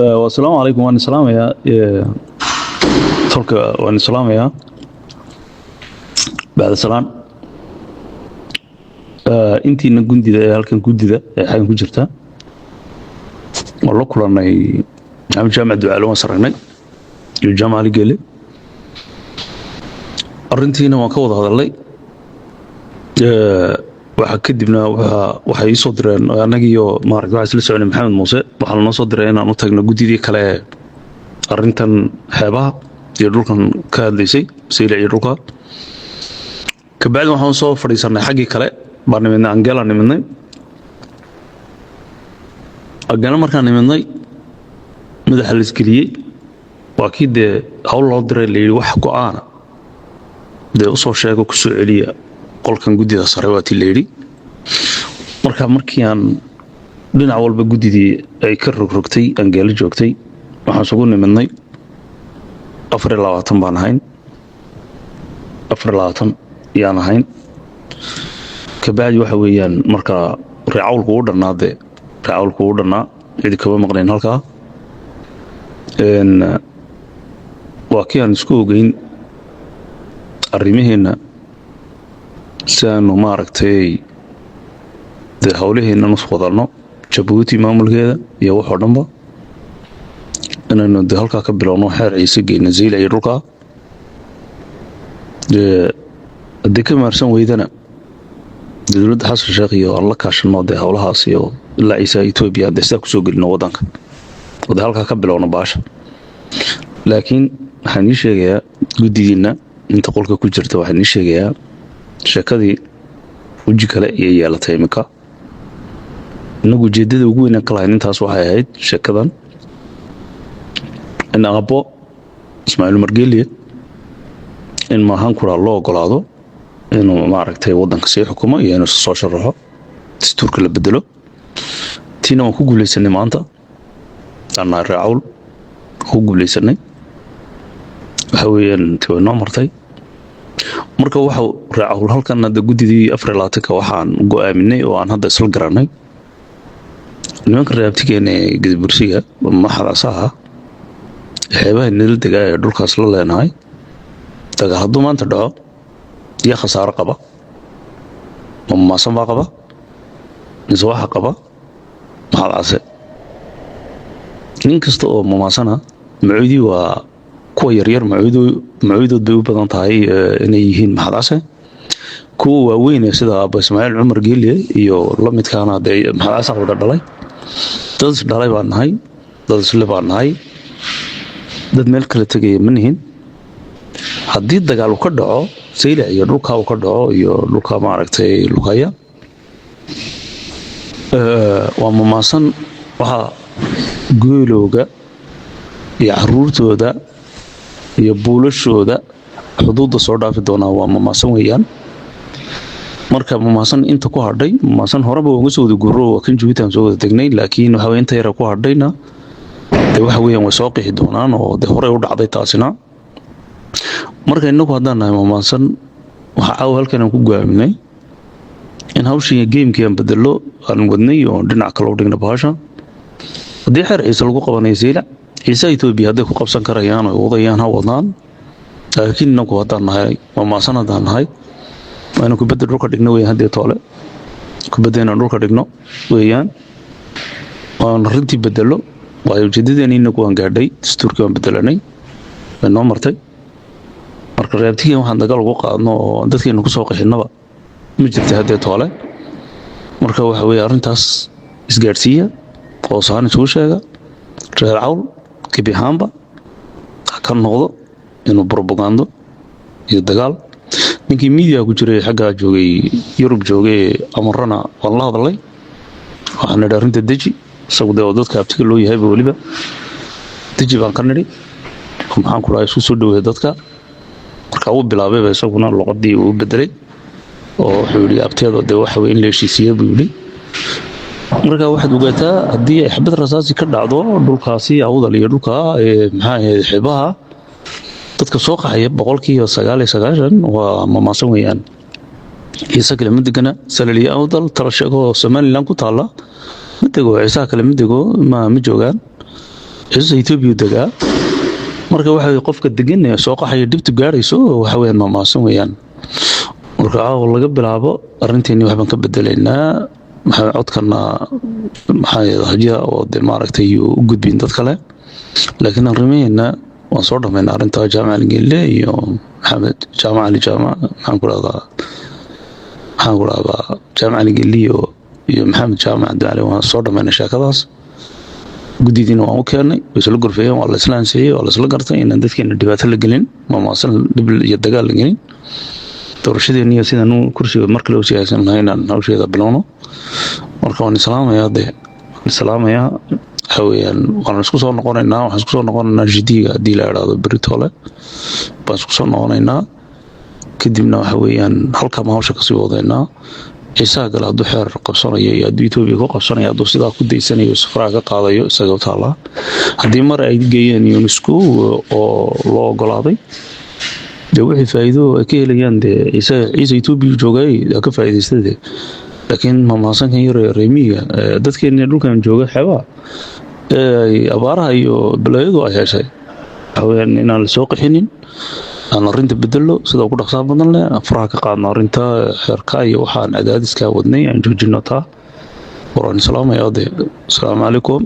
والسلام عليكم وأنا سلام يا ترك وأنا سلام يا بعد السلام. أنتي إن جندي ده هل كان جندي ده حاجة كجرتها والله كلنا عم جامعة العلوم سرنا الجامعة اللي قال أرنتينا ما كوض هذا اللي waxa kadibna waxa ii soo direen anagiyo maaragtay waxa isla soconay maxamed muuse waxa la soo diray inaan u tagno gudidii kale arintan xeebaha iyo dhulkan ka hadlaysay siila iyo dhulka ka bacdi waxaan soo fadhiisanay xaqii kale baan nimidnay angela nimidnay agana markaan nimidnay madaxa la isgeliyay waa kii dee hawl loo diray la yidhi wax go'aana dee u soo sheego ku soo celiya qolkan gudida sare waa tii la yidhi markii aan dhinac walba gudidii ay ka rogrogtay angeelo joogtay waxaan isugu nimidnay 24 baan ahayn 24 yaan ahayn kabacdi waxa weeyaan marka raacawlku u dhanaade raacawlku u dhanaa cid kaba maqleen halka waa kii aan isku ogeyn arrimaheena saanu maaragtay de hawlaheena nus wadano Jabuuti maamulkeeda iyo wax oo dhanba inaynu de halka ka bilowno xeer ciise geeyna Zeyla iyo dhulka de ka marsan weydana dawladda xasan sheekh iyo alla kaashano de hawlahaas iyo ilaa Ciise Ethiopia de saa ku soo gelino wadanka wada halka ka bilowno baasha laakiin waxaan ii sheegayaa gudigiina inta qolka ku jirta waxaan ii sheegayaa shakadii uji kale iyo yeelatay imika inagu jeedada ugu weyn kala intaas waxay ahayd shakadan in aqabo Ismaaciil Margeeliye in maahan kula loo ogolaado inuu maaragtay wadanka si xukumo iyo inuu soo sharaxo dastuurka la bedelo tiina waan ku guuleysanay maanta ana raawl ku guuleysanay waxa weeyaan noo martay marka waxa raacaw halkan hadda gudidii 24 waxaan go'aaminay oo aan hadda isla garanay nimanka raabtigeena gudbursiga ma xadaasaha xeebaha nil degaa ee dhulkaas la leenahay taga haduu maanta dhaco iyo khasaaro qaba ma sanba qaba niso waxa qaba maxaase nin kasta oo maasana macuudi waa kuwa yaryar macuudood bay u badan tahay inay yihiin maxaase kuwa waaweyn sida Abu Ismaaciil Umar Geeliye iyo lamidkaana de maxaase wada dhalay dad dhalay baan nahay dad isla baan nahay dad meel kala tagay manihin haddii dagaal ka dhaco Zeyla iyo dhulka ka dhaco iyo dhulka maaragtay lugaya waa maasan waxa goolowga iyo caruurtooda iyo buulashooda xuduudda soo dhaafi doona waa maasan weeyaan marka maasan inta ku hadhay maasan horeba uga soo guro kan Jabuuti soo wada tagnay laakiin waxa inta yar ku hadhayna waxa weeyaan way soo qixi doonaan oo de hore u dhacday taasina marka inagu hadaan nahay maasan waxa aw halkan ku go'aaminay in hawshii game-kii aan bedelo aan wadnay oo dhinac kale u dhigna baasha hadii xeer ciise lagu qabanay Zeyla Ciise Ethiopia hadday ku qabsan karayaan oo wadayaan ha wadaan laakiin inagu hadaan nahay maasan hadaan nahay waana ku bedel dhulka dhigno weeyaan hadii toole ku bedeena dhulka dhigno weeyaan aan runtii bedelo waayo jeedadeen inagu aan gaadhay dastuurka aan bedelanay noo martay marka reebtiga waxaan dagaal ugu qaadno oo dadkeena ku soo qixinaba ma jirto hadii toole marka waxa weey arintaas isgaarsiiya oo saan soo sheega reecawl kibihaanba ka noqdo inuu propaganda iyo dagaal ninkii media ku jiray xagga joogay Yurub joogay amarna wallahi hadalay waxaan arinta deji sababtoo dadka abtiga loo yahay waliba deji baan ka niri maxaan ku raayay soo dhaweey dadka marka uu bilaabay isaguna luqadii uu bedelay oo wuxuu yiri abteedo de waxa weyn leeshiisiyay buu yiri marka waxaad ogaataa hadii ay xabad rasaasi ka dhacdo dhulkaasi awdal iyo dhulka maxaa ahayd xeebaha dadka soo qaxaya 99% waa maasan weeyaan Ciise kale midagana salaliya awdal tarashago Somaliland ku taala midagoo Ciise kale midagoo ma joogaan ciise Ethiopia degaa marka waxa qofka degan ee soo qaxaya dibtu gaarayso waxa weeyaan mamaasan weeyaan marka caawa laga bilaabo arinteeni waxaan ka bedelaynaa maxay codkana maxay hajiya oo de maaragtay u gudbin dad kale laakiin arrimeena waan soo dhameynaa arinta jaamacada Gelle iyo Maxamed jaamacada maxaan ku radaa jaamacada Gelle iyo Maxamed jaamacada Cali waan soo dhameynaa sheekadaas guddidiina waan u keenay isla gorfeeyeen waa la islaansiiyay waa la isla gartay in dadkeena dhibaato la gelin mamaasan dib iyo dagaal la gelin doorashadeena sidaan kursiga marka loo siyaasan lahayn hawsheeda bilowno marka waan islaamaya haween waan isku soo noqonaynaa jidiga diila yiraahdo Britole baan isku soo noqonaynaa kadibna waxa weeyaan halka ma hawsha ka sii wadaynaa isaga la hadu xeer qabsanayo iyo Ethiopia ku qabsanayo hadu sidaa ku deysanayo safar ka qaadayo isaga taala hadii mar ay geeyeen UNESCO oo loo ogolaaday wixii faa'iido ka helayaan ciise Ethiopia joogay ka faa'iideystay laakiin mamaasan kan yar reemiga dadkeena dhulkan jooga xaba abaaraha iyo balaayadu ay heshay haween inaan la soo qixinin aan arinta bedelo sida ugu dhaqsaha badan leh afraha ka qaadno arinta xeerka iyo waxaan cadaadiska wadnay aan joojino taa waraan salaamayo assalaamu calaykum